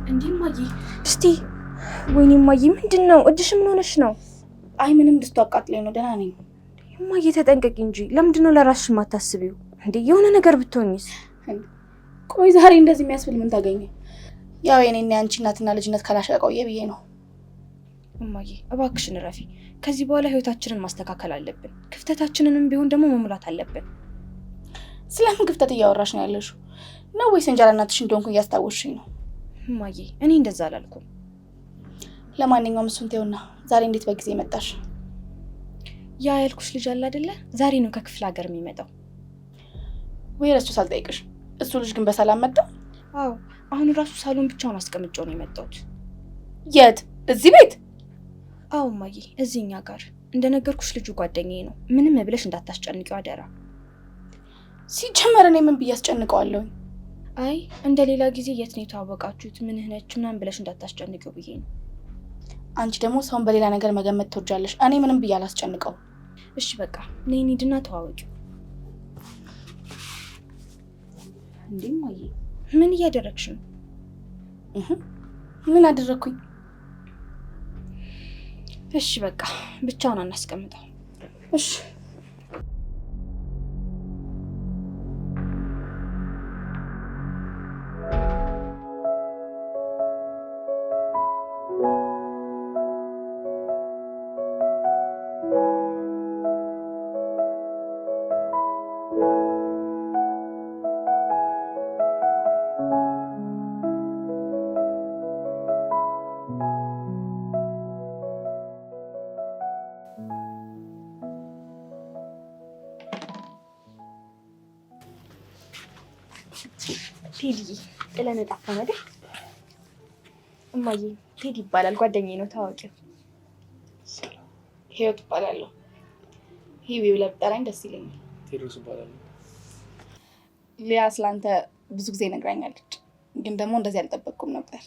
እንዴ ማዬ እስቲ ወይኔ ማዬ ምንድነው? እጅሽ ምን ሆነሽ ነው? አይ ምንም ድስቱ አቃጥለኝ ነው። ደህና ነኝ። ማዬ ተጠንቀቂ እንጂ ለምንድነው ለራስሽ ማታስቢው? እንዴ የሆነ ነገር ብትሆኝስ? ቆይ ዛሬ እንደዚህ የሚያስብል ምን ታገኘ? ያው የኔና ያንቺ እናትና ልጅነት ካላሸቀውየ ብዬ ነው። እማዬ እባክሽን ረፊ። ከዚህ በኋላ ህይወታችንን ማስተካከል አለብን። ክፍተታችንንም ቢሆን ደግሞ መሙላት አለብን። ስለምን ክፍተት እያወራሽ ነው ያለሽው? ነው ወይስ እንጀራ እናትሽ እንደሆንኩ እያስታወስሽኝ ነው? እማዬ እኔ እንደዛ አላልኩም። ለማንኛውም እሱን ተይውና ዛሬ እንዴት በጊዜ መጣሽ? ያ ያልኩሽ ልጅ አለ አይደለ? ዛሬ ነው ከክፍለ ሀገር የሚመጣው። ወይ እሱ ሳልጠይቅሽ እሱ ልጅ ግን በሰላም መጣ? አዎ አሁን ራሱ ሳሎን ብቻውን አስቀምጬው ነው የመጣሁት። የት? እዚህ ቤት? አዎ እማዬ እዚህኛ ጋር። እንደነገርኩሽ ልጁ ጓደኛዬ ነው። ምንም ብለሽ እንዳታስጨንቂው አደራ። ሲጀመር እኔ ምን ብዬ አስጨንቀዋለሁ? አይ እንደ ሌላ ጊዜ የት ነው የተዋወቃችሁት ምን ነች ምናምን ብለሽ እንዳታስጨንቂው ብዬ ነው። አንቺ ደግሞ ሰውን በሌላ ነገር መገመት ትወጃለሽ። እኔ ምንም ብዬ አላስጨንቀው። እሺ በቃ ነይ እንሂድና ተዋወቂው። እንዴ እማዬ ምን እያደረግሽ ነው? ምን አደረኩኝ? እሺ በቃ ብቻውን አናስቀምጠው። እሺ ቴዲ ጥለን ጠፋን አይደል? እማዬ ቴዲ ይባላል ጓደኛዬ ነው ታዋቂው። ህይወት እባላለሁ። ሂዊ ብለህ ብጠራኝ ደስ ይለኛል። ቴዎድሮስ እባላለሁ። ሊያ ስላንተ ብዙ ጊዜ ነግራኛለች፣ ግን ደግሞ እንደዚህ አልጠበቅኩም ነበር።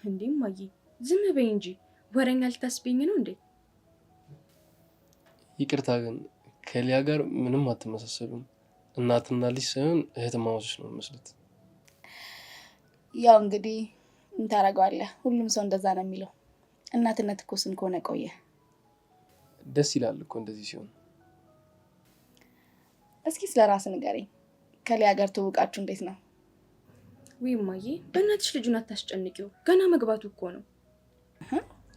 እንዴ እማዬ ዝም በይ እንጂ ወሬኛ ልታስቢኝ ነው እንዴ? ይቅርታ ግን ከሊያ ጋር ምንም አትመሳሰሉም። እናትና ልጅ ሳይሆን እህትማማቾች ነው መስሉት። ያው እንግዲህ ምን ታደርገዋለህ፣ ሁሉም ሰው እንደዛ ነው የሚለው። እናትነት እኮ ስንት ከሆነ ቆየ። ደስ ይላል እኮ እንደዚህ ሲሆን። እስኪ ስለ ራስህ ንገረኝ። ከሊያ ጋር ትውውቃችሁ እንዴት ነው? ወይ እማዬ በእናትሽ ልጁን አታስጨንቂው፣ ገና መግባቱ እኮ ነው።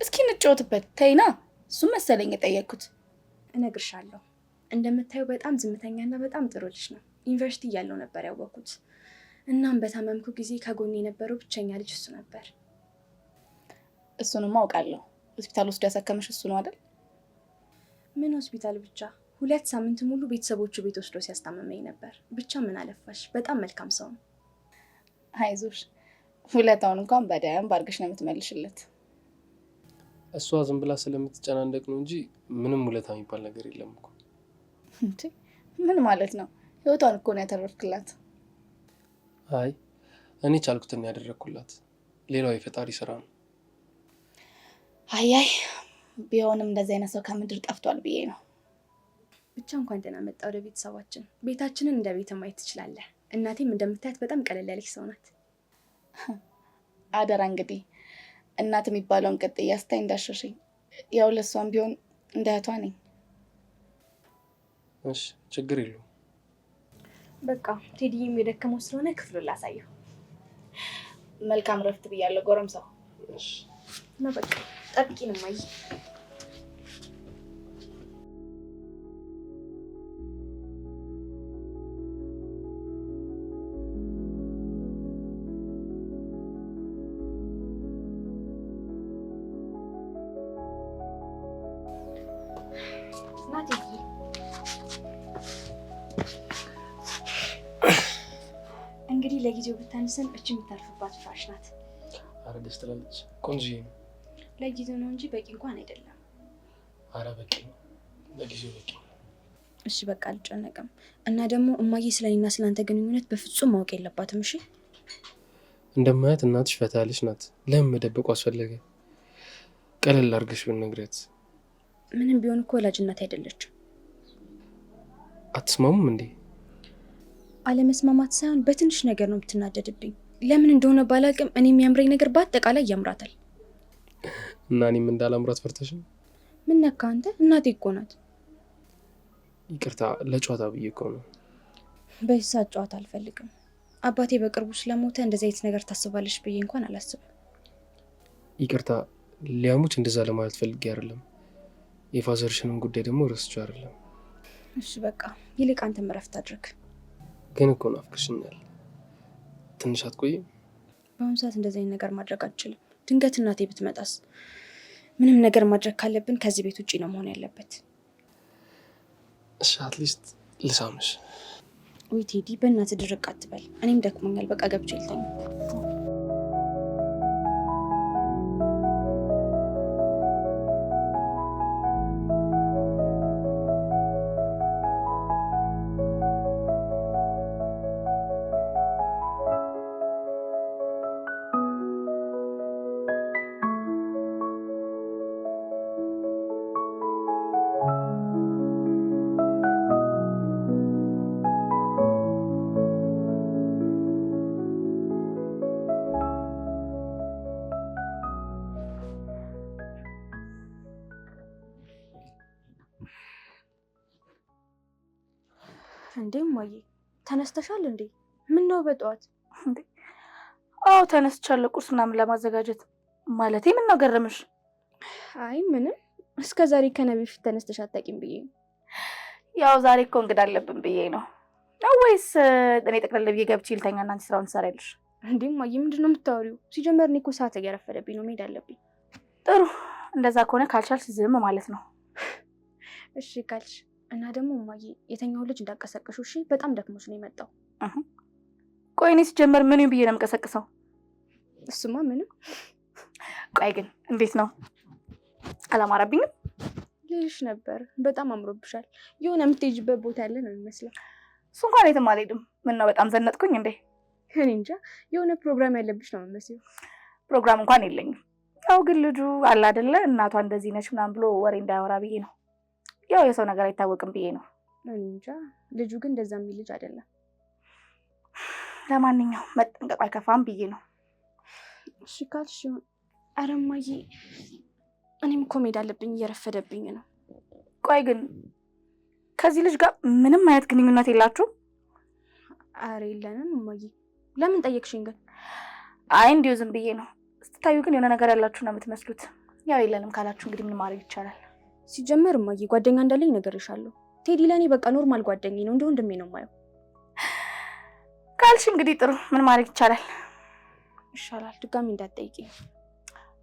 እስኪ እንጫወትበት ተይና። እሱም መሰለኝ የጠየቅኩት። እነግርሻለሁ። እንደምታዩ በጣም ዝምተኛና በጣም ጥሩ ልጅ ነው። ዩኒቨርሲቲ እያለሁ ነበር ያወቅኩት። እናም በታመምኩ ጊዜ ከጎኔ የነበረው ብቸኛ ልጅ እሱ ነበር። እሱንም አውቃለሁ። ሆስፒታል ውስጥ ያሳከመሽ እሱ ነው አይደል? ምን ሆስፒታል ብቻ 2 ሳምንት ሙሉ ቤተሰቦቹ ቤት ወስዶ ሲያስታመመኝ ነበር። ብቻ ምን አለፋሽ በጣም መልካም ሰው ነው። አይዞሽ፣ ውለታውን እንኳን በደንብ አድርገሽ ነው የምትመልሽለት። እሷ ዝም ብላ ስለምትጨናነቅ ነው እንጂ ምንም ውለታ የሚባል ነገር የለም እኮ። ምን ማለት ነው? ህይወቷን እኮ ነው ያተረፍክላት። አይ እኔ ቻልኩትን ያደረኩላት፣ ሌላው የፈጣሪ ስራ ነው። አይ ቢሆንም እንደዚህ አይነት ሰው ከምድር ጠፍቷል ብዬ ነው። ብቻ እንኳን ደህና መጣ ወደ ቤተሰባችን። ቤታችንን እንደ ቤት ማየት ትችላለህ። እናቴም እንደምታያት በጣም ቀለል ያለች ሰው ናት። አደራ እንግዲህ እናት የሚባለውን ቅጥያ ስታይ እንዳሸሸኝ። ያው ለሷም ቢሆን እንደ እህቷ ነኝ። እሺ ችግር የለውም። በቃ ቴዲም የደከመው ስለሆነ ክፍሉን ላሳየው። መልካም ረፍት ብያለሁ ጎረምሳው። እሺ ነው በቃ ጠብቂኝ እማዬ። ናቲ እንግዲህ ለጊዜው ብታንሰን እቺ የምታርፍባት ፍራሽ ናት። አረ ደስ ትላለች። ቆንጆዬ ነው። ለጊዜው ነው እንጂ በቂ እንኳን አይደለም። አረ በቂ ነው፣ ለጊዜው በቂ ነው። እሺ በቃ አልጨነቅም። እና ደግሞ እማዬ ስለኔና ስለአንተ ግንኙነት በፍጹም ማወቅ የለባትም። እሺ እንደማያት እናትሽ ፈታ ያለች ናት። ለምን መደበቁ አስፈለገ? ቀለል አድርገሽ ብትነግሪያት። ምንም ቢሆን እኮ ወላጅ እናት አይደለችም። አትስማሙም እንዴ? አለመስማማት ሳይሆን በትንሽ ነገር ነው የምትናደድብኝ። ለምን እንደሆነ ባላቅም እኔ የሚያምረኝ ነገር በአጠቃላይ ያምራታል። እና እኔም እንዳላምራት ፈርተሽ? ምን ነካ አንተ? እናቴ እኮ ናት። ይቅርታ ለጨዋታ ብዬ እኮ ነው። በዚህ ሰዓት ጨዋታ አልፈልግም። አባቴ በቅርቡ ስለሞተ እንደዚህ አይነት ነገር ታስባለሽ ብዬ እንኳን አላስብም። ይቅርታ ሊያሙች እንደዛ ለማለት ፈልጌ አይደለም። የፋዘርሽንም ጉዳይ ደግሞ ረስቼው አይደለም። እሺ በቃ ይልቅ አንተም እረፍት አድርግ። ግን እኮ ናፍቅሽኛል። ትንሽ አትቆይም? በአሁኑ ሰዓት እንደዚህ አይነት ነገር ማድረግ አልችልም። ድንገት እናቴ ብትመጣስ? ምንም ነገር ማድረግ ካለብን ከዚህ ቤት ውጪ ነው መሆን ያለበት። እሺ አትሊስት ልሳምሽ። ወይ ቴዲ በእናትህ ድርቅ አትበል። እኔም ደክሞኛል። በቃ ገብቼ ልተኛ። እንዴ እማዬ ተነስተሻል እንዴ? ምን ነው በጠዋት? እንዴ አዎ ተነስቻለሁ፣ ቁርስ ምናምን ለማዘጋጀት። ማለቴ ምን ነው ገረምሽ? አይ ምንም፣ እስከ ዛሬ ከነቢ ፊት ተነስተሽ አታውቂም ብዬ ነው። ያው ዛሬ እኮ እንግዳ አለብን ብዬ ነው። ነው ወይስ እኔ ጠቅለል ብዬ ገብቼ ልተኛና አንቺ ስራውን ትሰሪያለሽ? እንዴ እማዬ ምንድን ነው የምታወሪው? ሲጀመር እኔ እኮ ሰዓት እየረፈደብኝ ነው፣ መሄድ አለብኝ። ጥሩ፣ እንደዛ ከሆነ ካልቻልሽ ዝም ማለት ነው። እሺ ካልሽ። እና ደግሞ እማዬ የተኛው ልጅ እንዳቀሰቅሹ እሺ? በጣም ደክሞሽ ነው የመጣው። ቆይ እኔ ሲጀመር ምን ብዬ ነው የምቀሰቅሰው? እሱማ ምንም። ቆይ ግን እንዴት ነው? አላማረብኝም ልልሽ ነበር። በጣም አምሮብሻል። የሆነ የምትሄጂበት ቦታ ያለ ነው የሚመስለው። እሱ እንኳን የትም አልሄድም። ምን ነው በጣም ዘነጥኩኝ እንዴ? እኔ እንጃ፣ የሆነ ፕሮግራም ያለብሽ ነው የሚመስለው። ፕሮግራም እንኳን የለኝም። ያው ግን ልጁ አለ አይደለ እናቷ እንደዚህ ነች ምናምን ብሎ ወሬ እንዳያወራ ብዬ ነው። ያው የሰው ነገር አይታወቅም ብዬ ነው። እኔ እንጃ፣ ልጁ ግን እንደዛ የሚል ልጅ አይደለም። ለማንኛውም መጠንቀቅ አይከፋም ብዬ ነው። እሺ ካልሽ። ኧረ እማዬ እኔም እኮ መሄድ አለብኝ፣ እየረፈደብኝ ነው። ቆይ ግን ከዚህ ልጅ ጋር ምንም አይነት ግንኙነት የላችሁም? ኧረ የለንም እማዬ። ለምን ጠየቅሽኝ ግን? አይ እንዲሁ ዝም ብዬ ነው። ስትታዩ ግን የሆነ ነገር ያላችሁ ነው የምትመስሉት። ያው የለንም ካላችሁ እንግዲህ ምን ማድረግ ይቻላል? ሲጀመር እማዬ ጓደኛ እንዳለኝ ነግሬሻለሁ። ቴዲ ለእኔ በቃ ኖርማል ጓደኛዬ ነው፣ እንደ ወንድሜ ነው የማየው። ካልሽ እንግዲህ ጥሩ፣ ምን ማድረግ ይቻላል? ይሻላል ድጋሚ እንዳትጠይቂኝ።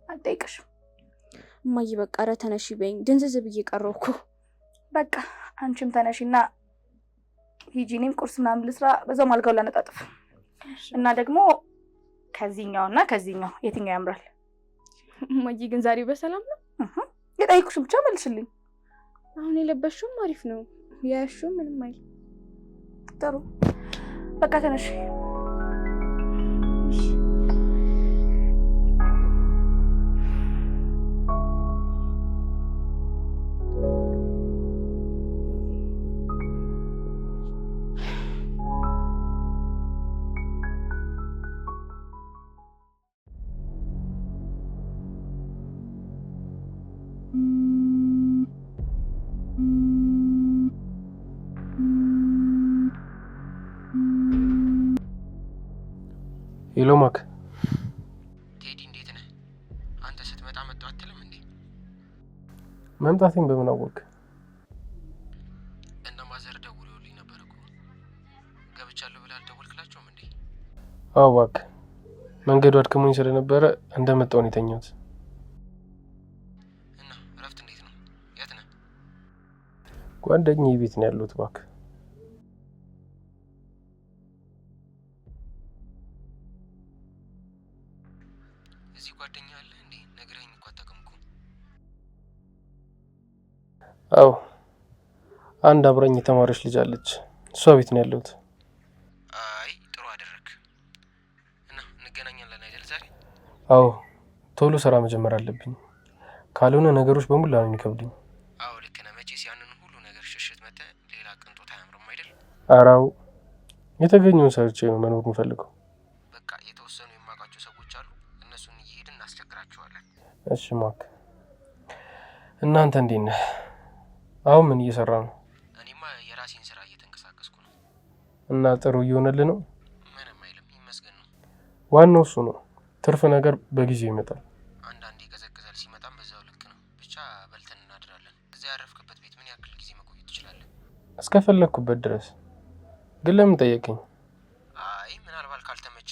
አልጠይቅሽም እማዬ። በቃ ኧረ ተነሺ በይኝ፣ ድንዝዝ ብዬ ቀረሁ እኮ። በቃ አንቺም ተነሺና ሂጂ፣ እኔም ቁርስ ምናምን ልስራ፣ በዛው አልጋው ላነጣጥፍ እና ደግሞ ከዚህኛውና ከዚህኛው የትኛው ያምራል? እማዬ ግን ዛሬ በሰላም ነው? የጠይቁሽን ብቻ መልሽልኝ። አሁን የለበሽውም አሪፍ ነው፣ ያያሽው ምንም አይል። ጥሩ በቃ ተነሺ። ሄሎ ማክ። ቴዲ እንዴት ነህ? አንተ ስትመጣ መጣሁ አትልም እንዴ? መምጣቴን በምን አወቅ? እና ማዘር ደውለውልኝ ነበር እኮ። ገብቻለሁ ብለህ አልደወልክላቸውም እንዴ? አዎ እባክህ፣ መንገዱ አድክሞኝ ስለነበረ እንደመጣሁ ነው የተኛሁት። እና እረፍት እንዴት ነው? የት ነህ? ጓደኛዬ ቤት ነው ያለሁት እባክህ። እዚህ ጓደኛ አለ እንዴ? ነግረኸኝ እኮ አታውቅም እኮ። አዎ አንድ አብረኝ የተማረች ልጅ አለች፣ እሷ ቤት ነው ያለሁት። አይ ጥሩ አደረክ። እና እንገናኛለን አይደል ዛሬ? አዎ ቶሎ ስራ መጀመር አለብኝ፣ ካልሆነ ነገሮች በሙላ ነው የሚከብዱኝ። አዎ ልክ ነህ። መቼስ ያንን ሁሉ ነገር ሽሽት መተህ ሌላ ቅንጦት አያምርም አይደል? አራው የተገኘውን ሰርቼ ነው መኖር የምፈልገው። በቃ የተወሰኑ እሺ ማክ፣ እናንተ እንዴት ነህ? አሁን ምን እየሰራ ነው? እኔማ የራሴን ስራ እየተንቀሳቀስኩ ነው። እና ጥሩ እየሆነልህ ነው? ምንም አይልም፣ ይመስገን ነው። ዋናው እሱ ነው። ትርፍ ነገር በጊዜው ይመጣል። አንዳንዴ ይቀዘቅዛል፣ ሲመጣም በዛው ልክ ነው። ብቻ በልተን እናድራለን። እዚያ ያረፍክበት ቤት ምን ያክል ጊዜ መቆየት ትችላለህ? እስከፈለግኩበት ድረስ። ግን ለምን ጠየቀኝ? አይ ምናልባት ካልተመቸ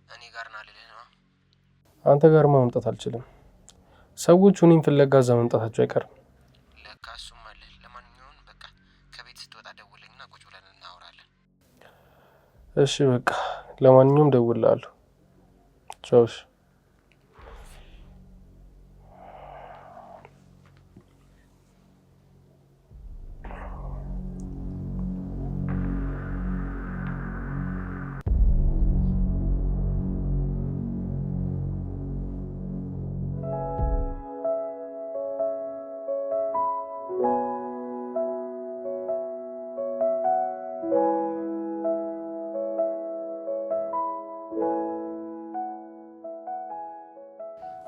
እኔ ጋር ና ልልህ ነው። አንተ ጋርማ መምጣት አልችልም። ሰዎቹ እኔን ፍለጋ እዛ መምጣታቸው አይቀርም። ለካ እሱም አለ። ለማንኛውም በቃ ከቤት ስትወጣ ደውለኝና ቁጭ ብለን እናወራለን። እሺ በቃ ለማንኛውም ደውልልሃለሁ። ቻው። እሺ።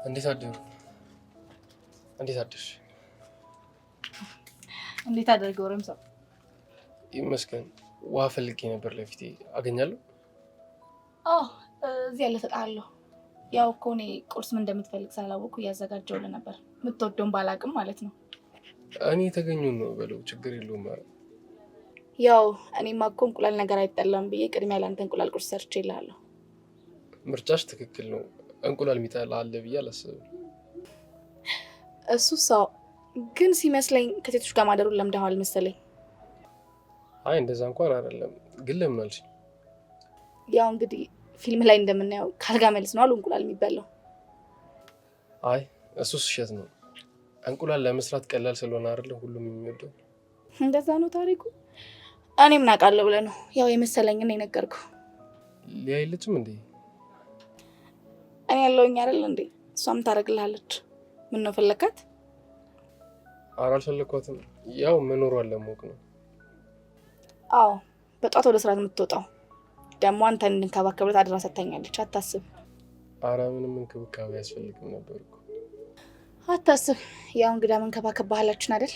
እንዴት አደሩ? እንዴት አደርሽ? እንዴት አደርገው ረምሳ? ይመስገን። ውሃ ፈልጌ ነበር ለፊቴ። አገኛለሁ? አዎ እዚህ ያለ ተጣለሁ። ያው እኮ እኔ ቁርስ ምን እንደምትፈልግ ሳላወቅኩ እያዘጋጀሁልህ ነበር። የምትወደውን ባላቅም ማለት ነው። እኔ የተገኙን ነው በለው፣ ችግር የለውም። ያው እኔማ እኮ እንቁላል ነገር አይጠላም ብዬ ቅድሚያ ለአንተ እንቁላል ቁርስ ሰርቼልሃለሁ። ምርጫሽ ትክክል ነው። እንቁላል የሚጠላ አለ ብዬ አላስብም። እሱ ሰው ግን ሲመስለኝ ከሴቶች ጋር ማደሩን ለምደዋል መሰለኝ። አይ እንደዛ እንኳን አይደለም። ግን ለምን አልሽ? ያው እንግዲህ ፊልም ላይ እንደምናየው ካልጋ መልስ ነው አሉ እንቁላል የሚበላው። አይ እሱስ ውሸት ነው። እንቁላል ለመስራት ቀላል ስለሆነ አይደለም ሁሉም የሚወደው። እንደዛ ነው ታሪኩ። እኔ ምን አውቃለሁ ብለህ ነው? ያው የመሰለኝን የነገርኩህ። ሊያይልችም እንዴ? እኔ ያለውኝ አይደል እንዴ? እሷም ታደርግልሃለች። ምን ነው ፈለካት? ኧረ አልፈለኳትም። ያው መኖሯን ለማወቅ ነው። አዎ በጧት ወደ ስራ የምትወጣው ደግሞ አንተን እንድንከባከብለት አድራ ሰጥታኛለች። አታስብ። ኧረ ምንም እንክብካቤ ያስፈልግም ነበር እኮ። አታስብ። ያው እንግዳ መንከባከብ ባህላችን አይደል?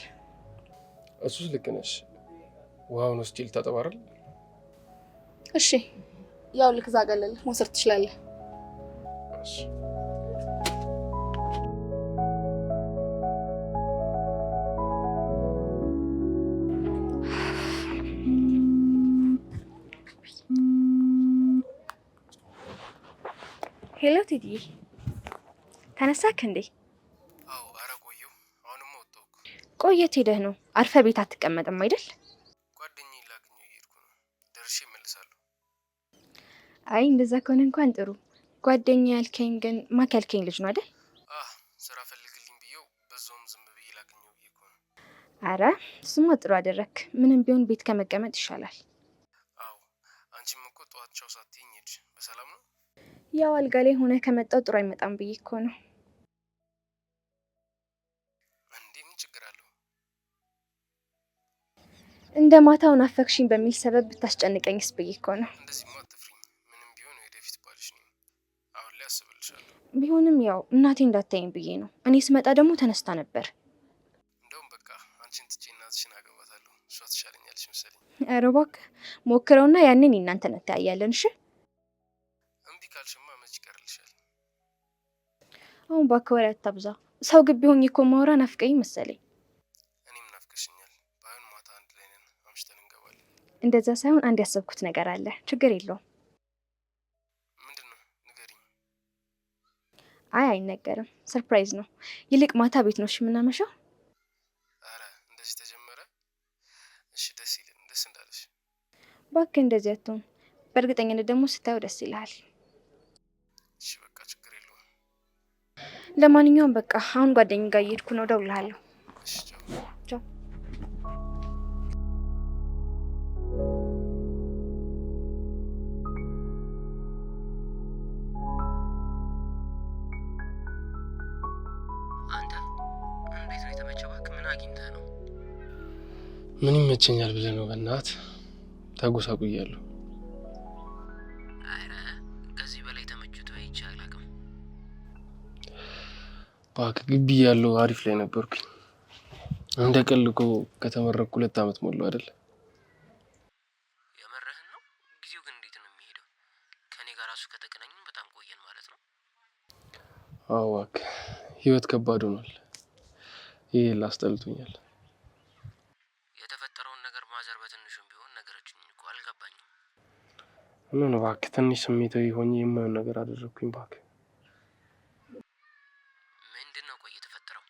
እሱስ ልክ ነሽ። ውሃውን ውስጥ ልታጠብ አይደል? እሺ ያው ልክ ዛገለል መውሰድ ትችላለህ። እሺ ሄሎ ቴዲዬ፣ ተነሳክ እንዴ? አዎ ኧረ ቆየሁ። አሁንማ ወጣሁ እኮ። ቆየት ሄደህ ነው? አርፈ ቤት አትቀመጥም አይደል? ጓደኛዬን ላገኘው እየሄድኩ ነው። ደርሼ እመልሳለሁ። አይ እንደዛ ከሆነ እንኳን ጥሩ። ጓደኛ ያልከኝ ግን ማክ ያልከኝ ልጅ ነው አይደል? ስራ ፈልግልኝ ብዬው በዛውም ዝም ብዬ ላገኘው ብዬ እኮ ነው። አረ እሱማ ጥሩ አደረክ። ምንም ቢሆን ቤት ከመቀመጥ ይሻላል። አዎ አንቺም እኮ ጠዋት ቻው ሳትይኝ ሄድሽ። በሰላም ነው? ያው አልጋ ላይ ሆነ ከመጣው ጥሩ አይመጣም ብዬ እኮ ነው። እንዴ ምን ችግር አለው? እንደ ማታው ናፈቅሽኝ በሚል ሰበብ ብታስጨንቀኝስ ብዬ እኮ ነው። እንደዚህማ አትፍሪኝ። ምንም ቢሆን ወደፊት ባልሽ ነው። አሁን ላይ አስብልሻለሁ። ቢሆንም ያው እናቴ እንዳታይኝ ብዬ ነው። እኔ ስመጣ ደግሞ ተነስታ ነበር። እንደውም በቃ አንቺን ትቼ እናትሽን አገባታለሁ። እሷ ትሻለኛለች መሰለኝ። ኧረ እባክህ ሞክረውና ያንን እናንተ እንተያያለን። እሺ እምቢ ካልሽማ መች ይቀርልሻል? አሁን እባክህ ወሬ አታብዛ። ሰው ግቢ ሆኜ እኮ ማውራ ናፍቀኝ መሰለኝ። እኔም ናፍቀሽኛል። ባይሆን ማታ አንድ ላይ ነን፣ አምሽተን እንገባለን። እንደዛ ሳይሆን አንድ ያሰብኩት ነገር አለ። ችግር የለውም። ምንድን ነው? ንገሪኝ። አይ አይነገርም፣ ሰርፕራይዝ ነው። ይልቅ ማታ ቤት ነው እሺ የምናመሻው? አረ እንደዚህ ተጀመረ? እሺ ደስ ይለን፣ ደስ እንዳለሽ። እባክህ እንደዚህ አትሆን። በእርግጠኝነት ደግሞ ስታየው ደስ ይልሃል። እሺ በቃ ችግር የለውም። ለማንኛውም በቃ አሁን ጓደኛዬ ጋር እየሄድኩ ነው። እደውልልሃለሁ። እሺ ቻው። ቻው። አንተ እንዴት ነው የተመቸህ? እባክህ ምን አግኝተህ ነው? ምን ይመቸኛል ብለህ ነው? በእናትህ ተጎሳቁያለሁ። አረ ከዚህ በላይ ተመችቶ አይቼ አላውቅም። እባክህ ግቢ ያለው አሪፍ ላይ ነበርኩኝ። እንደ ቀልኮ ከተመረኩ 2 ዓመት ሞላው አይደል? የመረህን ነው? ጊዜው ግን እንዴት ነው የሚሄደው? ከኔ ጋር ራሱ ከተገናኘን በጣም ቆየን ማለት ነው። አዎ እባክህ ህይወት ከባድ ሆኗል። ይሄ ላስጠልቶኛል። የተፈጠረውን ነገር ማዘር በትንሹም ቢሆን ነገረችኝ እኮ አልገባኝም። ምን እባክህ ትንሽ ስሜታዊ ሆኜ የማየውን ነገር አደረግኩኝ እባክህ። ምንድን ነው ቆይ የተፈጠረው?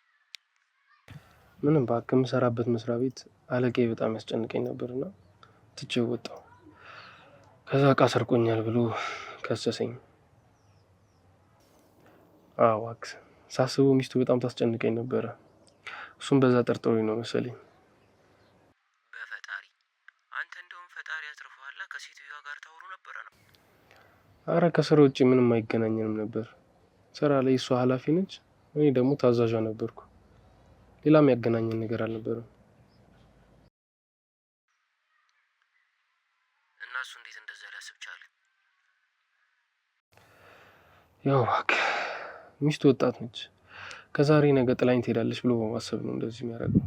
ምንም እባክህ የምሰራበት መስሪያ ቤት አለቃዬ በጣም ያስጨንቀኝ ነበርና ትቼው ወጣሁ። ከዛ እቃ ሰርቆኛል ብሎ ከሰሰኝ። አዎ እባክህ ሳስበው ሚስቱ በጣም ታስጨንቀኝ ነበረ። እሱም በዛ ጠርጥሮኝ ነው መሰለኝ። በፈጣሪ አንተ እንደውም ፈጣሪ አትርፎሃል። ከሴትዮዋ ጋር ታወሩ ነበረ ነው? አረ ከስራ ውጭ ምንም አይገናኘንም ነበር። ስራ ላይ እሷ ኃላፊ ነች፣ እኔ ደግሞ ታዛዣ ነበርኩ። ሌላም ያገናኘን ነገር አልነበረም። እና እሱ እንዴት እንደዛ ሊያስብ ቻለ? ያው እባክህ ሚስቱ ወጣት ነች። ከዛሬ ነገ ጥላኝ ትሄዳለች ብሎ በማሰብ ነው እንደዚህ የሚያደርገው።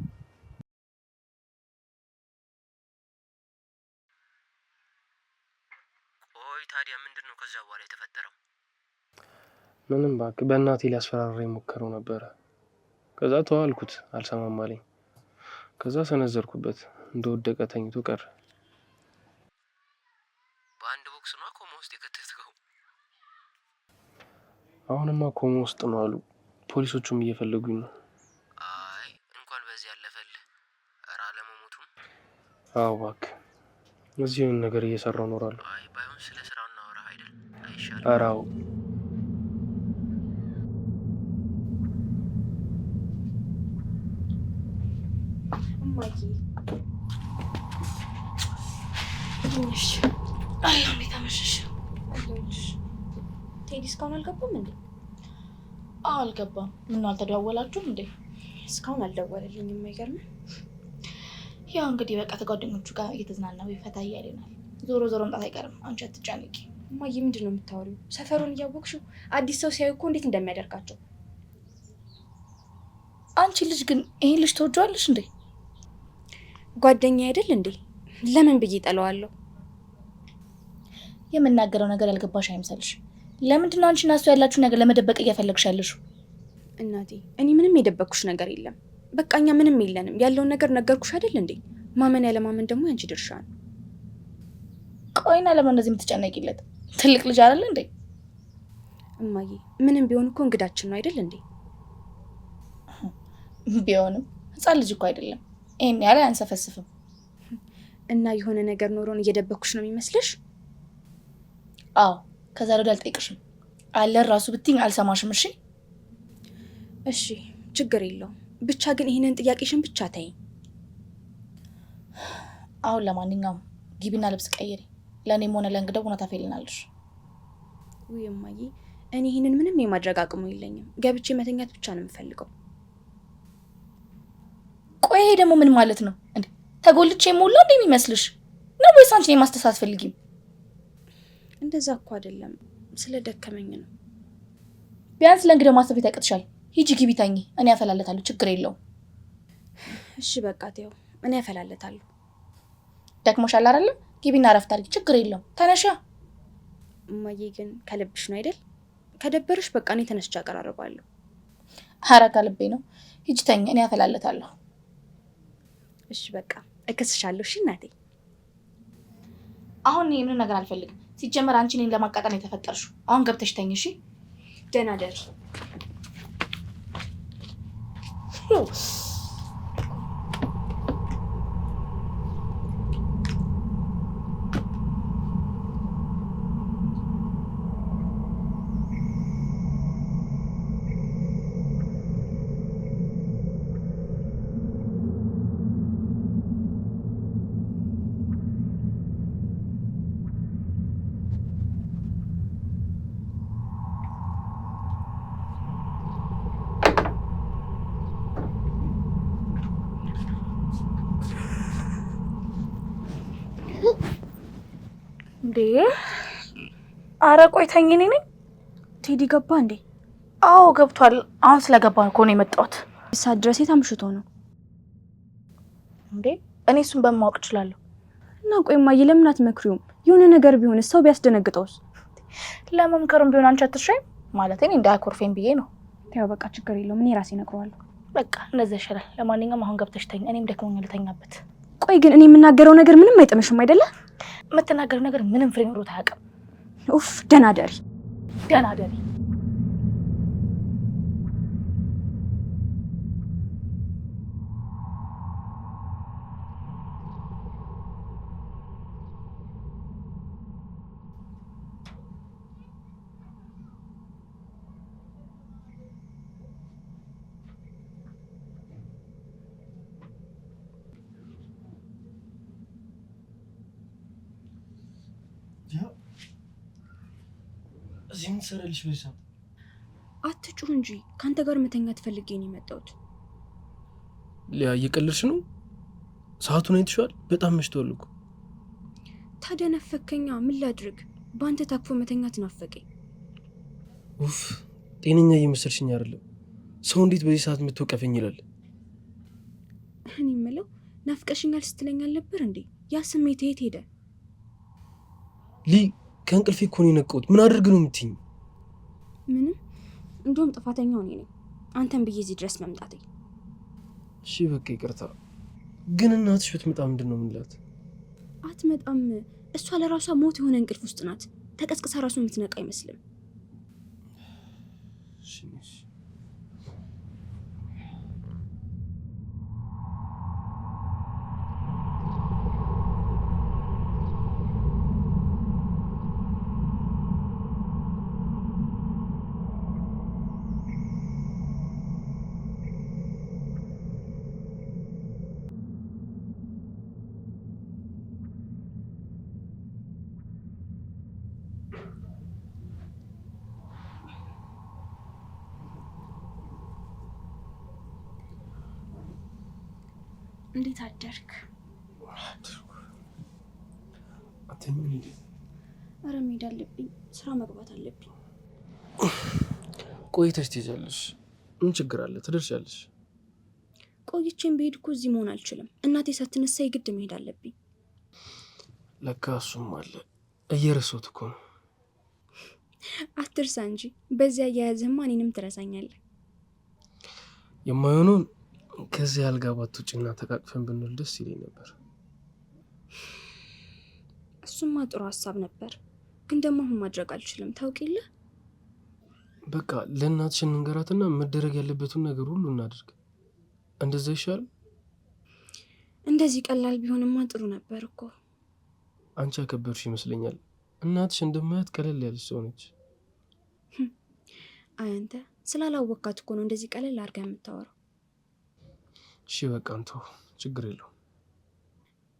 ቆይ ታዲያ ምንድን ነው ከዛ በኋላ የተፈጠረው? ምንም እባክህ በእናቴ ሊያስፈራራኝ ሞከረው ነበረ። ከዛ ተዋልኩት፣ አልሰማም አለኝ። ከዛ ሰነዘርኩበት፣ እንደወደቀ ተኝቶ ቀረ። በአንድ ቦክስ ነው ኮማ ውስጥ የከተትከው? አሁንማ ኮማ ውስጥ ነው አሉ። ፖሊሶቹም እየፈለጉኝ ነው። አይ እንኳን በዚህ ያለፈልህ። ኧረ አለመሞቱም። አዎ እባክህ እዚሁን ነገር እየሰራው እኖራለሁ። አይ ባይሆን ስለ ስራው እናወራ አይደል? አይሻልም? ኧረ አዎ። እማዬ ትንሽ አላህ እንዴት አመሸሽ? ቴዲ እስካሁን አልገባም እንዴ? አልገባም። ምነው አልተደዋወላችሁም እንዴ? እስካሁን አልደወለልኝም። የማይገርም ያው እንግዲህ በቃ ከጓደኞቹ ጋር እየተዝናና ፈታ እያለናል። ዞሮ ዞሮ መምጣት አይቀርም። አንቺ አትጨነቂ። እማዬ ምንድን ነው የምታወሪው? ሰፈሩን እያወቅሽው አዲስ ሰው ሲያዩ እኮ እንዴት እንደሚያደርጋቸው። አንቺ ልጅ ግን ይሄን ልጅ ተወጂዋለሽ እንዴ? ጓደኛ አይደል እንዴ? ለምን ብዬ ጠለዋለሁ? የምናገረው ነገር ያልገባሽ አይምሰልሽ። ለምንድን ነው አንቺና እሱ ያላችሁ ነገር ለመደበቅ እየፈለግሽ ያለሽው? እናቴ እኔ ምንም የደበቅኩሽ ነገር የለም። በቃ እኛ ምንም የለንም። ያለውን ነገር ነገርኩሽ አይደል እንዴ? ማመን ያለማመን ደግሞ ያንቺ ድርሻ ነው። ቆይና ለምን እንደዚህ የምትጨነቂለት? ትልቅ ልጅ አይደል እንዴ? እማዬ ምንም ቢሆን እኮ እንግዳችን ነው አይደል እንዴ? ቢሆንም ህፃን ልጅ እኮ አይደለም። ይሄን ያለ አንሰፈስፍም። እና የሆነ ነገር ኖሮን እየደበቅኩሽ ነው የሚመስልሽ? አዎ ከዛ ወዲያ አልጠይቅሽም። አለ ራሱ ብትይኝ አልሰማሽም። እሺ እሺ ችግር የለውም። ብቻ ግን ይሄንን ጥያቄሽን ብቻ ተይኝ። አሁን ለማንኛውም ግቢና ልብስ ቀይሪ። ለእኔም ሆነ ለእንግዳው ሆነ ታፈልናለሽ። ውይ እማዬ እኔ ይሄንን ምንም የማድረግ አቅሙ የለኝም። ገብቼ መተኛት ብቻ ነው የምፈልገው። ቆይ ይሄ ደግሞ ምን ማለት ነው እንዴ? ተጎልቼ ሞላ እንዴ የሚመስልሽ ነው ወይስ አንቺ የማስተሳት ፈልጊም? እንደዛ እኮ አይደለም፣ ስለደከመኝ ነው። ቢያንስ ለእንግዳው ማሰብ ይተቅጥሻል። ሂጂ ግቢ ተኚ፣ እኔ ያፈላለታለሁ። ችግር የለውም። እሺ በቃ ተይው፣ እኔ ያፈላለታለሁ። ደክሞሻል አይደል? ግቢና እረፍት አድርጊ። ችግር የለውም። ተነሻ። እማዬ ግን ከልብሽ ነው አይደል? ከደበርሽ በቃ እኔ ተነስቼ አቀራርባለሁ። ኧረ ከልቤ ነው። ሂጂ ተኚ፣ እኔ ያፈላለታለሁ። እሺ በቃ እከስሻለሁ። እሺ እናቴ። አሁን ይሄንን ነገር አልፈልግም። ሲጀመር አንቺ እኔን ለማቃጠል ነው የተፈጠርሽው። አሁን ገብተሽ ተኚ። እሺ ደህና ደሪ። እንዴ? ኧረ ቆይ ተኝ። እኔ ነኝ። ቴዲ ገባ እንዴ? አዎ ገብቷል። አሁን ስለገባን እኮ ነው የመጣሁት። ሰዓት ድረስ የታምሽቶ ነው እንዴ? እኔ እሱን በማወቅ እችላለሁ። እና ቆይ እማዬ ለምን አትመክሪውም? የሆነ ነገር ቢሆን ሰው ቢያስደነግጠውስ? ለመምከርም ቢሆን አንቺ አትሻይም ማለት እኔ እንዳያኮርፈኝ ብዬ ነው። ያው በቃ ችግር የለውም እኔ ራሴ እነግረዋለሁ። በቃ እንደዛ ይሻላል። ለማንኛውም አሁን ገብተሽ ተኝ፣ እኔም ደክሞኛል ልተኛበት። ቆይ ግን እኔ የምናገረው ነገር ምንም አይጥምሽም አይደለ? የምትናገረው ነገር ምንም ፍሬ ኖሮት አያውቅም። ኡፍ ደህና ደሪ ደህና ደሪ። እዚህ ምን ትሰራለሽ? በዛ አትጩህ እንጂ ካንተ ጋር መተኛት ፈልጌ ነው የመጣሁት። ሊያ እየቀለድሽ ነው? ሰዓቱን አይተሽዋል? በጣም መሽቷል እኮ። ታዲያ ናፈከኛ፣ ምን ላድርግ? በአንተ ታቅፎ መተኛት ናፈቀኝ። ኡፍ ጤነኛ እየመሰልሽኝ አይደለም። ሰው እንዴት በዚህ ሰዓት የምትወቀፈኝ ይላል? እኔ የምለው ናፍቀሽኛል ስትለኝ አልነበር እንዴ? ያ ስሜት የት ሄደ? ከእንቅልፌ እኮ ነው የነቃሁት። ምን አድርግ ነው የምትይኝ? ምንም። እንደውም ጥፋተኛው እኔ ነኝ፣ አንተን ብዬ እዚህ ድረስ መምጣቴ። እሺ በቃ ይቅርታ። ግን እናትሽ ብትመጣ ምንድን ነው የምንላት? አትመጣም። እሷ ለራሷ ሞት የሆነ እንቅልፍ ውስጥ ናት። ተቀስቅሳ ራሱ የምትነቃ አይመስልም። እንዴት አደርክ? ኧረ መሄድ አለብኝ፣ ስራ መግባት አለብኝ። ቆይተሽ ትሄጃለሽ። ምን ችግር አለ? ትደርሻለሽ። ቆይቼም ብሄድ እኮ እዚህ መሆን አልችልም። እናቴ ሳትነሳ የግድ መሄድ አለብኝ። ለካ እሱም አለ። እየረሳሁት እኮ ነው። አትርሳ እንጂ በዚያ አያያዝህማ እኔንም ትረሳኛለህ። የማይሆነውን ከዚህ አልጋ ባትወጪና ተቃቅፈን ብንል ደስ ይለኝ ነበር። እሱማ ጥሩ ሀሳብ ነበር፣ ግን ደግሞ አሁን ማድረግ አልችልም። ታውቅ የለ። በቃ ለእናትሽ እንንገራትና መደረግ ያለበትን ነገር ሁሉ እናድርግ። እንደዛ ይሻል። እንደዚህ ቀላል ቢሆንማ ጥሩ ነበር እኮ። አንቺ ያከበርሽ ይመስለኛል። እናትሽ እንደማያት ቀለል ያለች ሰው ነች። አንተ ስላላወቃት እኮ ነው እንደዚህ ቀለል አድርጋ የምታወራው። እሺ በቃ አንተ ችግር የለውም።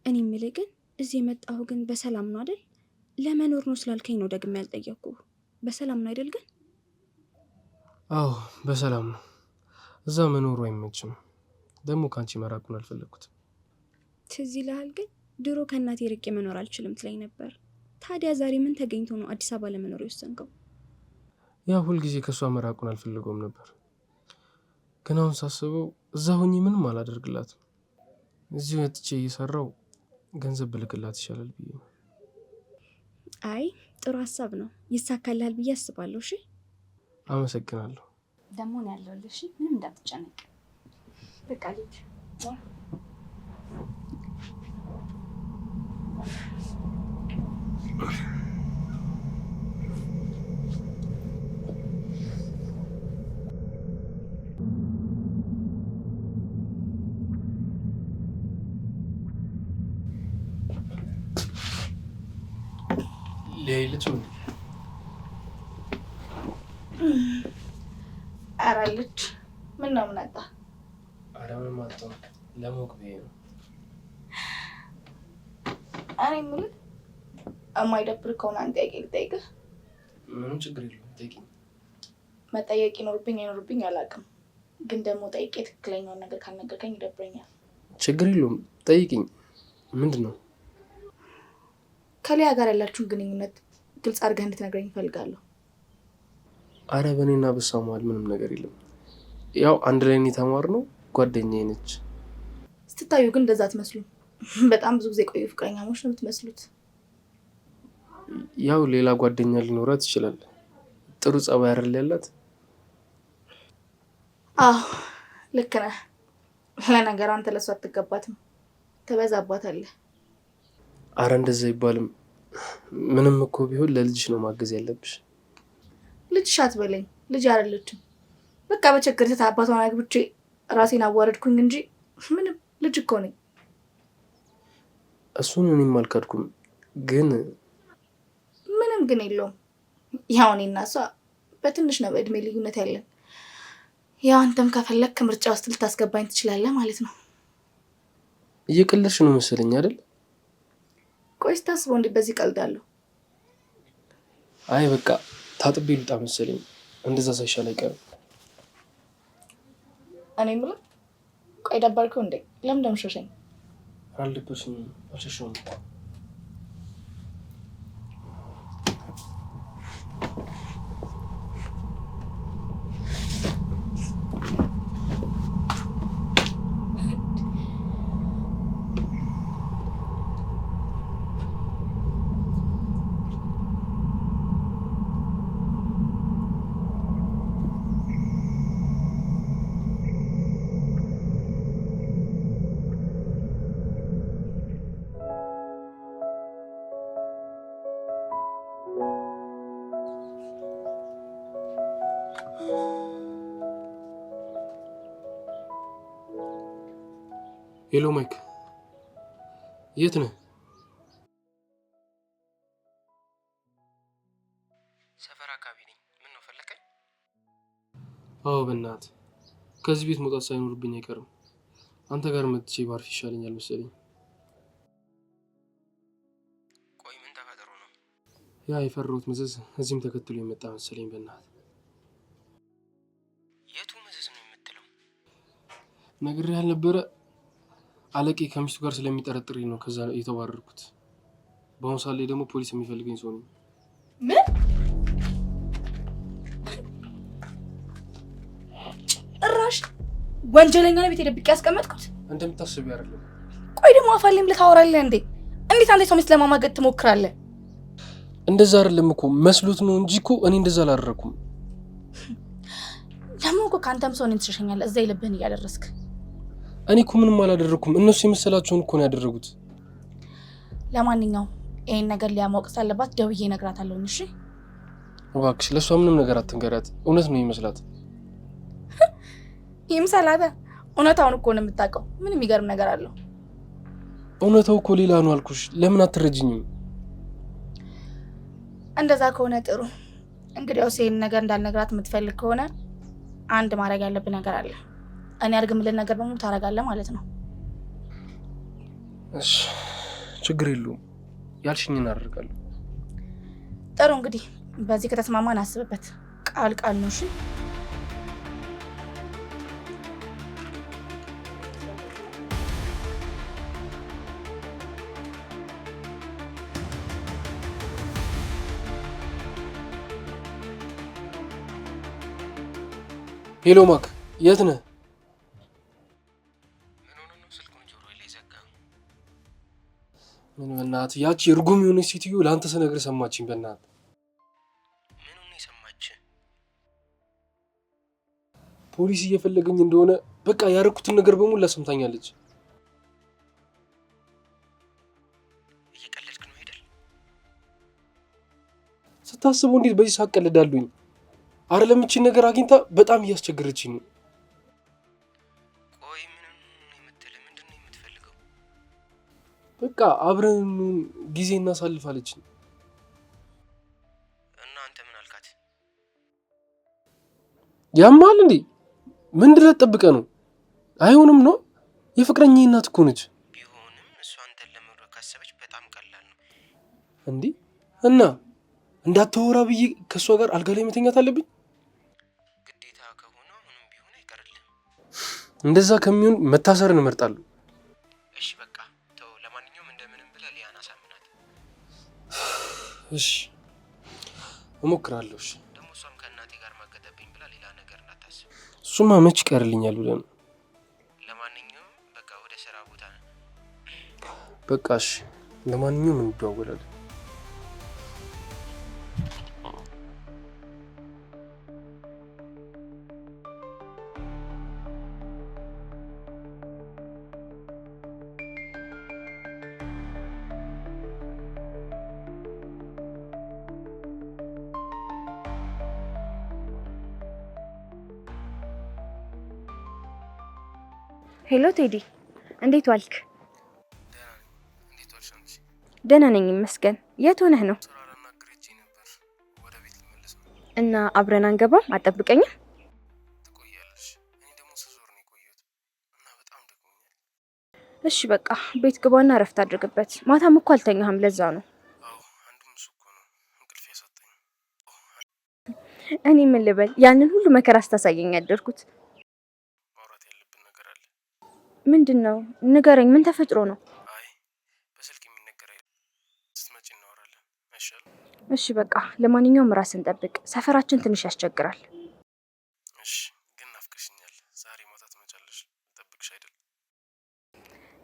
እኔ የምልህ ግን እዚህ የመጣሁ ግን በሰላም ነው አይደል? ለመኖር ነው ስላልከኝ ነው ደግሜ ያልጠየቅኩ። በሰላም ነው አይደል? ግን አዎ በሰላም ነው። እዛ መኖሩ አይመችም። ደግሞ ከአንቺ መራቁን አልፈለግኩትም። ትዝ ይልሃል ግን ድሮ ከእናቴ ርቄ መኖር አልችልም ትለኝ ነበር። ታዲያ ዛሬ ምን ተገኝቶ ነው አዲስ አበባ ለመኖር የወሰንከው? ያ ሁልጊዜ ከእሷ መራቁን አልፈልገውም ነበር። ግን አሁን ሳስበው እዛ ሆኜ ምንም አላደርግላትም። እዚሁ ወጥቼ እየሰራው ገንዘብ ብልክላት ይሻላል ብዬ ነው። አይ ጥሩ ሀሳብ ነው። ይሳካልሃል ብዬ አስባለሁ። እሺ አመሰግናለሁ። ደግሞ ነው ያለሁልህ። እሺ ምንም እንዳትጨነቅ። በቃ ልጅ ሊያይልች ምን አራለች። ምን ነው ምን አጣ? ኧረ ምንም አጣሁ። ለሞቅ ብዬ ነው። እኔ የምልህ የማይደብር ከሆነ አንድ ጥያቄ ልጠይቅህ። ምንም ችግር የለውም ጠይቂኝ። መጠየቅ ይኖርብኝ አይኖርብኝ አላውቅም፣ ግን ደግሞ ጠይቄ ትክክለኛውን ነገር ካልነገርከኝ ይደብረኛል። ችግር የለውም ጠይቂኝ። ምንድን ነው? ከሊያ ጋር ያላችሁን ግንኙነት ግልጽ አድርገህ እንድትነግረኝ እፈልጋለሁ። አረ በእኔና በሷ መሀል ምንም ነገር የለም። ያው አንድ ላይ ነው የተማርነው፣ ጓደኛዬ ነች። ስትታዩ ግን እንደዛ አትመስሉም። በጣም ብዙ ጊዜ ቆዩ ፍቅረኛሞች ነው የምትመስሉት። ያው ሌላ ጓደኛ ሊኖራት ይችላል። ጥሩ ጸባይ አይደል ያላት? አዎ ልክ ነህ። ለነገር አንተ ለሷ አትገባትም፣ ትበዛባታለህ። አረ እንደዛ አይባልም። ምንም እኮ ቢሆን ለልጅሽ ነው ማገዝ ያለብሽ። ልጅሽ አትበለኝ፣ ልጅ አይደለችም። በቃ በችግር አባቷን አግብቼ ራሴን አዋረድኩኝ እንጂ ምንም ልጅ እኮ ነኝ። እሱን እኔም አልካድኩም፣ ግን ምንም ግን የለውም። ያው እኔና እሷ በትንሽ ነው በእድሜ ልዩነት ያለን። ያው አንተም ከፈለክ ምርጫ ውስጥ ልታስገባኝ ትችላለህ ማለት ነው። እየቀለድሽ ነው መሰለኝ አይደል? ቆይ ስታስበው እንዴት በዚህ ቀልዳለሁ? አይ በቃ ታጥቤ ልውጣ መሰለኝ። እንደዛ ሳይሻል አይቀርም። እኔ የምልህ ቆይ ደበርከው እንዴ? ለምን ደምሸሸኝ? አልደበርሽኝም፣ አልሸሸሁም። ሄሎ ማይክ፣ የት ነህ? ሰፈር አካባቢ ነኝ። ምን ነው ፈለከኝ? አዎ በእናትህ ከዚህ ቤት መውጣት ሳይኖርብኝ አይቀርም። አንተ ጋር መጥቼ ባርፍ ይሻለኛል መሰለኝ። ቆይ ምን ተፈጥሮ ነው? ያ የፈራሁት መዘዝ እዚህም ተከትሎ የመጣ መሰለኝ። በእናትህ የቱ መዘዝ ነው የምትለው? ነግሬህ ያልነበረ አለቄ ከሚስቱ ጋር ስለሚጠረጥረኝ ነው ከዛ የተባረርኩት። በአሁኑ ሰዓት ላይ ደግሞ ፖሊስ የሚፈልገኝ ሰው ነኝ። ምን? ጭራሽ ወንጀለኛ ነው ቤት ደብቄ ያስቀመጥኩት? እንደምታስቢው አይደለም። ቆይ ደግሞ አፋልኝ ብለህ ታወራለህ እንዴ? እንዴት አንተ ሰው ሚስት ለማማገጥ ትሞክራለህ? እንደዛ አይደለም እኮ መስሎት ነው እንጂ እኮ እኔ እንደዛ አላደረኩም። ደግሞ እኮ ከአንተም ሰው እኔን ትሸሸኛለህ፣ እዛ የልብህን እያደረስክ። እኔ እኮ ምንም አላደረኩም። እነሱ የመሰላቸውን እኮ ነው ያደረጉት። ለማንኛውም ይሄን ነገር ሊያማውቅ ሳለባት ደውዬ እነግራታለሁ። እሺ እባክሽ ለሷ ምንም ነገር አትንገሪያት። እውነት ነው ይመስላት። ይምሰላታ። እውነታውን እኮ ነው የምታውቀው። ምን የሚገርም ነገር አለው? እውነታው እኮ ሌላ ነው አልኩሽ። ለምን አትረጅኝም? እንደዛ ከሆነ ጥሩ። እንግዲያውስ ይሄን ነገር እንዳልነግራት የምትፈልግ ከሆነ አንድ ማድረግ ያለብን ነገር አለ። እኔ አድርግምልን ነገር በሙሉ ታደርጋለህ ማለት ነው። እሺ ችግር የለውም። ያልሽኝን አደርጋለሁ። ጥሩ እንግዲህ በዚህ ከተስማማን አስብበት። ቃል ቃል ነው። እሺ ሄሎ ማክ፣ የት ነህ? ምን ሆነ ነው ስልኩን ጆሮዬ ላይ ዘጋ? ምን በእናትህ ያቺ እርጉም የሆነች ሴትዮ ለአንተ ስነግርህ ሰማችኝ። በእናትህ ምን ሆነ የሰማች? ፖሊስ እየፈለገኝ እንደሆነ በቃ ያደረኩትን ነገር በሙሉ ሰምታኛለች። እየቀለድክ ነው አይደል? ስታስበው እንዴት በዚህ ሰዓት ቀልዳለሁኝ? አይደለም እቺን ነገር አግኝታ በጣም እያስቸገረችኝ ነው። ቆይ ምን የምትለው ምንድን ነው የምትፈልገው? በቃ አብረን ጊዜ እናሳልፋለች። እና አንተ ምን አልካት? ያማል እንዴ? ምንድን ልትጠብቀህ ነው? አይሆንም ነው። የፍቅረኛዬ እናት እኮ ነች። ቢሆንም እሷ አንተን ለመውደድ ካሰበች በጣም ቀላል ነው እንዴ። እና እንዳትወራ ብዬ ከእሷ ጋር አልጋ ላይ መተኛት አለብኝ? ግዴታ ከሆነ ምንም ቢሆን አይቀርልም። እንደዛ ከሚሆን መታሰርን እመርጣለሁ። እሺ በቃ ተው። ለማንኛውም እንደምንም ብለህ ሊያን አሳምናት። እሺ እሞክራለሁ። እሺ ደግሞ እሷም ከእናቴ ጋር እሱማ መች ይቀርልኛል ብለህ ነው? ለማንኛውም በቃ ወደ ስራ ቦታ ነን። በቃ እሺ፣ ለማንኛውም እንደዋወላለን። ሄሎ ቴዲ፣ እንዴት ዋልክ? እንዴት ዋልሽ አንቺ? ደህና ነኝ ይመስገን። የት ሆነህ ነው? ስራ ላናግርህ ነበር፣ ወደ ቤት ልመለስ ነው። እና አብረን አንገባም? አጠብቀኝም? ትቆያለሽ? እኔ ደግሞ ስዞር ነው የቆየሁት እና በጣም ደክሞኛል። እሺ በቃ ቤት ግባና እረፍት አድርግበት። ማታም እኮ አልተኛህም፣ ለዛ ነው። አዎ አንዱም እሱ እኮ ነው እንቅልፍ ያሳጣኝ። እኔ ምን ልበል፣ ያንን ሁሉ መከራ ስታሳየኝ ያደርኩት። ማውራት ያለብን ነገር አለ። ምንድን ነው? ንገረኝ። ምን ተፈጥሮ ነው? አይ በስልክ የሚነገር አይደለም። ስትመጪ እናወራለን አይሻልም? እሺ በቃ ለማንኛውም ራስን ጠብቅ። ሰፈራችን ትንሽ ያስቸግራል። እሺ ግን ናፍቀሽኛል። ዛሬ ማታ ትመጫለሽ? ልጠብቅሽ አይደል?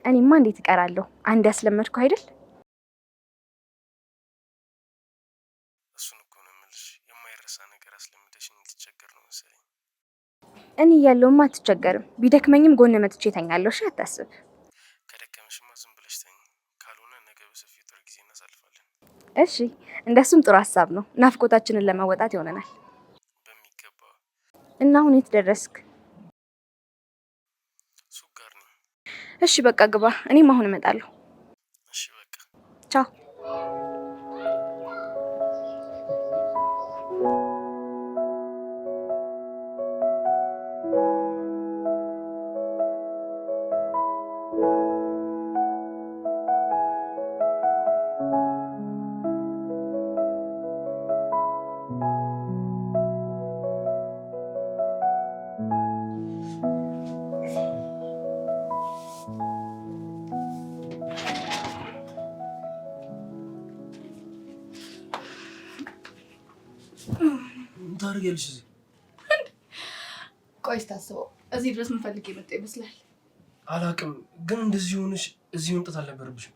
እኔማ እንዴት እቀራለሁ? አንድ ያስለመድኩ አይደል? እሱን እኮ ነው የምልሽ። የማይረሳ ነገር አስለምደሽኝ ልትቸገር ነው መሰለኝ። እኔ እያለሁማ አትቸገርም። ቢደክመኝም ጎን መጥቼ እተኛለሁ። እሺ አታስብ። ከደከመሽማ ዝም ብለሽ ተኝ። ካልሆነ ነገ በሰፊው ጥሩ ጊዜ እናሳልፋለን። እሺ እንደሱም ጥሩ ሀሳብ ነው። ናፍቆታችንን ለመወጣት ይሆነናል። በሚገባ። እና አሁን የት ደረስክ? ሱቅ ጋር ነኝ። እሺ በቃ ግባ። እኔም አሁን እመጣለሁ። እሺ በቃ ቻው። ታደርጊያለሽ እዚህ? ቆይ ስታስበው እዚህ ድረስ ምንፈልግ የመጣ ይመስላል። አላውቅም፣ ግን እንደዚህ ሆነሽ እዚህ መምጣት አልነበረብሽም።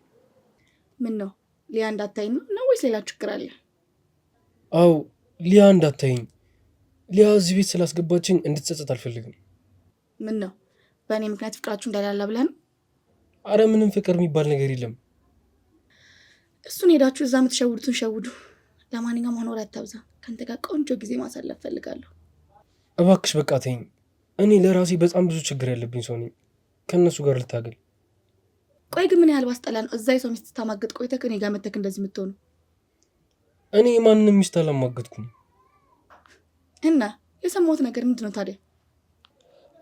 ምን ነው ሊያ እንዳታይኝ ነው ወይስ ሌላ ችግር አለ? አዎ ሊያ እንዳታይኝ። ሊያ እዚህ ቤት ስላስገባችኝ እንድትጸጸት አልፈልግም። ምን ነው በእኔ ምክንያት ፍቅራችሁ እንዳላላ ብለህ ነው? አረ ምንም ፍቅር የሚባል ነገር የለም። እሱን ሄዳችሁ እዛ የምትሸውዱትን ሸውዱ። ለማንኛውም ሆኖ አታብዛ። ከአንተ ጋር ቆንጆ ጊዜ ማሳለፍ ፈልጋለሁ። እባክሽ በቃ ተይኝ። እኔ ለራሴ በጣም ብዙ ችግር ያለብኝ ሰው ነኝ። ከእነሱ ጋር ልታገል። ቆይ ግን ምን ያህል ባስጠላ ነው እዛ የሰው ሚስት ታማገጥ ቆይተህ ከእኔ ጋር መተክ እንደዚህ የምትሆኑ? እኔ የማንንም ሚስት አላማገጥኩም። እና የሰማሁት ነገር ምንድን ነው ታዲያ?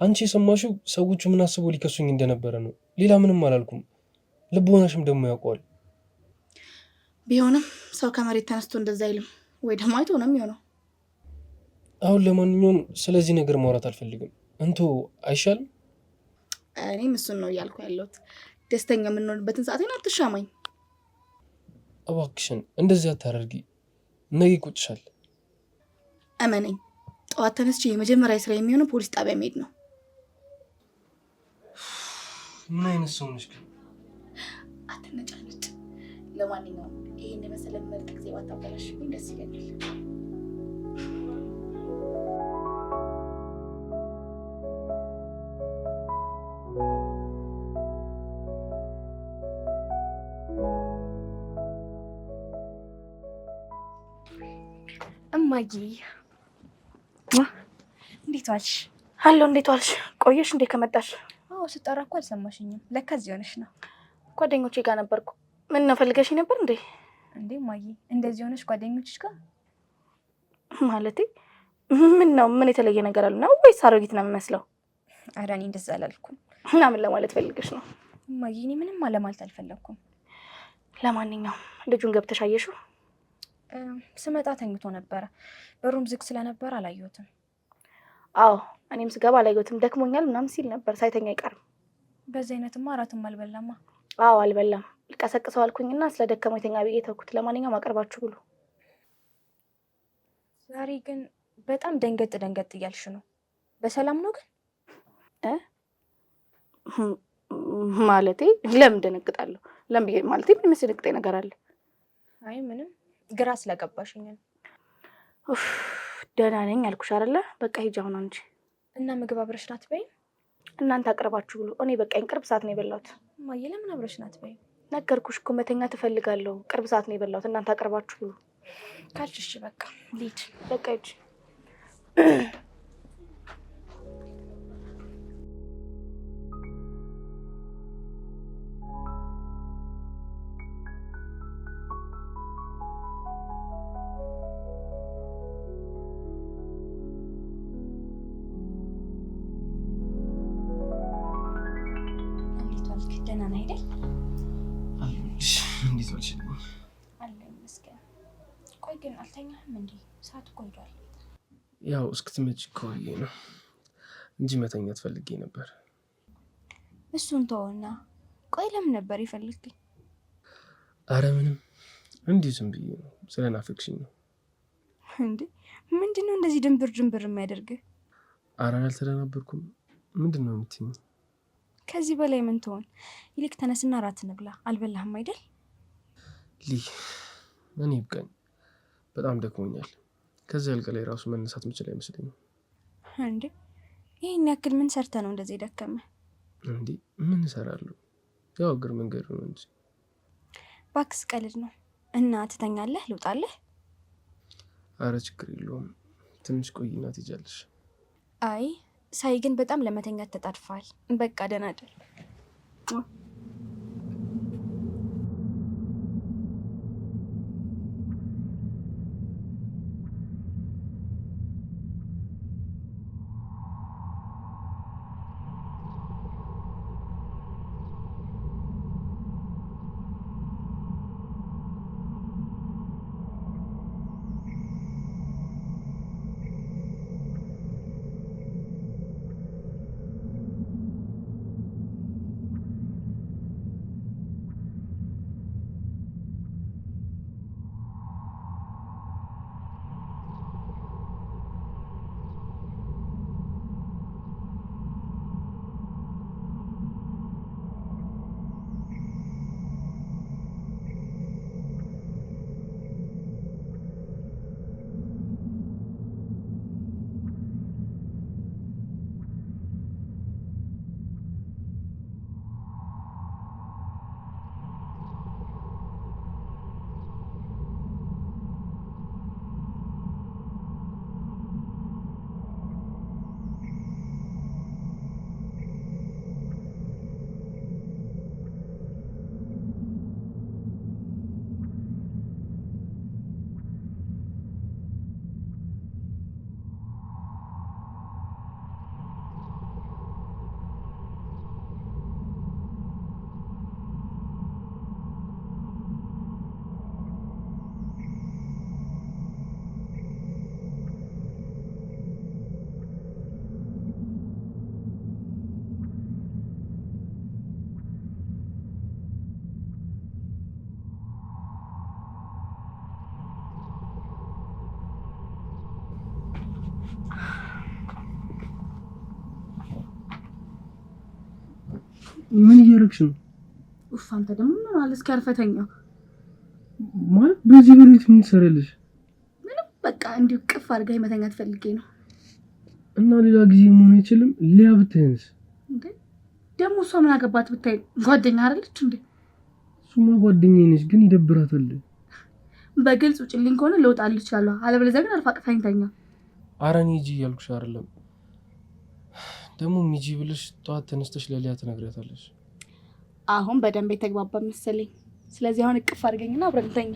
አንቺ የሰማሽው ሰዎቹ ምን አስበው ሊከሱኝ እንደነበረ ነው። ሌላ ምንም አላልኩም። ልቦናሽም ደግሞ ያውቀዋል። ቢሆንም ሰው ከመሬት ተነስቶ እንደዛ አይልም። ወይ ደግሞ አይቶ ነው የሚሆነው። አሁን ለማንኛውም ስለዚህ ነገር ማውራት አልፈልግም። እንቶ አይሻልም? እኔም እሱን ነው እያልኩ ያለሁት። ደስተኛ የምንሆንበትን ሰዓቴን አትሻማኝ። እባክሽን እንደዚህ አታደርጊ። ነገ ይቆጭሻል። እመነኝ፣ ጠዋት ተነስቼ የመጀመሪያ ስራ የሚሆነው ፖሊስ ጣቢያ መሄድ ነው። ምን አይነት ሰው ነሽ ግን? አትነጫነጭ። ለማንኛውም ይሄን የመሰለ ምርጥ ጊዜ ባታበላሽብኝ ደስ ይለኛል። እማዬ እንዴት ዋልሽ? አሎ፣ እንዴት ዋልሽ? ቆየሽ እንዴ ከመጣሽ? አዎ ስጠራ እኮ አልሰማሽኝም። ለካ እዚህ ሆነሽ ነው። ጓደኞቼ ጋር ነበርኩ። ምን ነው ፈልገሽ ነበር እንዴ? እንዴ እማዬ እንደዚህ ሆነሽ ጓደኞችሽ ጋር? ማለቴ ምን ነው? ምን የተለየ ነገር አለ ነው ወይስ አሮጊት ነው የምመስለው? ኧረ እኔ እንደዛ አላልኩም። እና ምን ለማለት ፈልገሽ ነው? እማዬ እኔ ምንም ለማለት አልፈለኩም። ለማንኛውም ልጁን ገብተሽ አየሽው? ስመጣ ተኝቶ ነበረ። በሩም ዝግ ስለነበረ አላየሁትም። አዎ እኔም ስገባ አላየሁትም። ደክሞኛል ምናምን ሲል ነበር። ሳይተኛ አይቀርም። በዚህ አይነትማ እራትም አልበላማ። አዎ አልበላም። ልቀሰቅሰው አልኩኝና ስለ ደከመው የተኛ ብዬ ተውኩት። ለማንኛውም አቅርባችሁ ብሉ። ዛሬ ግን በጣም ደንገጥ እያልሽ ነው። በሰላም ነው ግን? ማለቴ ለምን ደነግጣለሁ? ለምን ማለቴ ምን የሚያስደነግጠኝ ነገር አለ? አይ ምንም፣ ግራ ስለገባሽኝ ነው። ደህና ነኝ አልኩሽ አይደለ? በቃ ሂጂ አሁን አንቺ። እና ምግብ አብረሽ ናት በይ። እናንተ አቅርባችሁ ብሎ እኔ በቃኝ። ቅርብ ሰዓት ነው የበላሁት። እማዬ ለምን አብረሽ ናት በይ? ነገርኩሽ እኮ መተኛ ትፈልጋለሁ። ቅርብ ሰዓት ነው የበላሁት። እናንተ አቅርባችሁ ብሎ ካልሽ በቃ ልሂድ። በቃ ሂጂ። ደህና ነህ አይደል? እንዴት ዋልሽ? አለኝ ይመስገን። ቆይ ግን አልተኛህም እንዴ? ሰዓት እኮ ሄዷል። ያው እስክትመጪ ከሆነ ነው እንጂ መተኛት ፈልጌ ነበር። እሱን ተወና፣ ቆይ ለምን ነበር የፈለግኝ? አረ ምንም፣ እንዲሁ ዝም ብዬ ነው። ስለናፈቅሽኝ ነው። እንዴ ምንድነው እንደዚህ ድንብር የሚያደርግህ? አረ አልተደናበርኩም። ምንድን ነው የምትይኝ? ከዚህ በላይ ምን ትሆን? ይልቅ ተነስና እራት እንብላ። አልበላህም አይደል? እኔ ይብቃኝ፣ በጣም ደክሞኛል። ከዚህ አልጋ ላይ ራሱ መነሳት የምችል አይመስለኝም። እንዴ ይህን ያክል ምን ሰርተ ነው እንደዚህ ደከመ? እንዴ ምን እሰራለሁ? ያው እግር መንገድ ነው እንጂ። እባክህ ቀልድ ነው። እና ትተኛለህ? ልውጣለህ? አረ ችግር የለውም፣ ትንሽ ቆይና ትሄጃለሽ። አይ ሳይ ግን በጣም ለመተኛት ተጣድፋል። በቃ ደህና እደር። ምን እያደረግሽ ነው? ኡፍ አንተ ደግሞ ምን ማለት እስኪያርፈተኛ ማለት በዚህ በሌት ምን ትሰሪያለሽ? ምንም በቃ እንዲሁ ቅፍ አድርጋኝ መተኛት ፈልጌ ነው። እና ሌላ ጊዜ መሆን አይችልም? ሊያ ብትሄንስ? እንዴ ደግሞ እሷ ምን አገባት ብታይ? ጓደኛ አይደለች እንዴ? እሱማ ጓደኛዬ ነች፣ ግን ይደብራታል። በግልጽ ውጭልኝ ከሆነ ልወጣልህ እችላለሁ። አለበለዚያ ግን አልፋቅፋኝ ተኛ። ኧረ እኔ ሂጂ እያልኩሽ አይደለም። ደግሞ ሚጂ ብለሽ ጠዋት ተነስተሽ ለሊያ ትነግሪያታለሽ። አሁን በደንብ የተግባባ መሰለኝ። ስለዚህ አሁን እቅፍ አድርገኝና አብረን እንተኛ።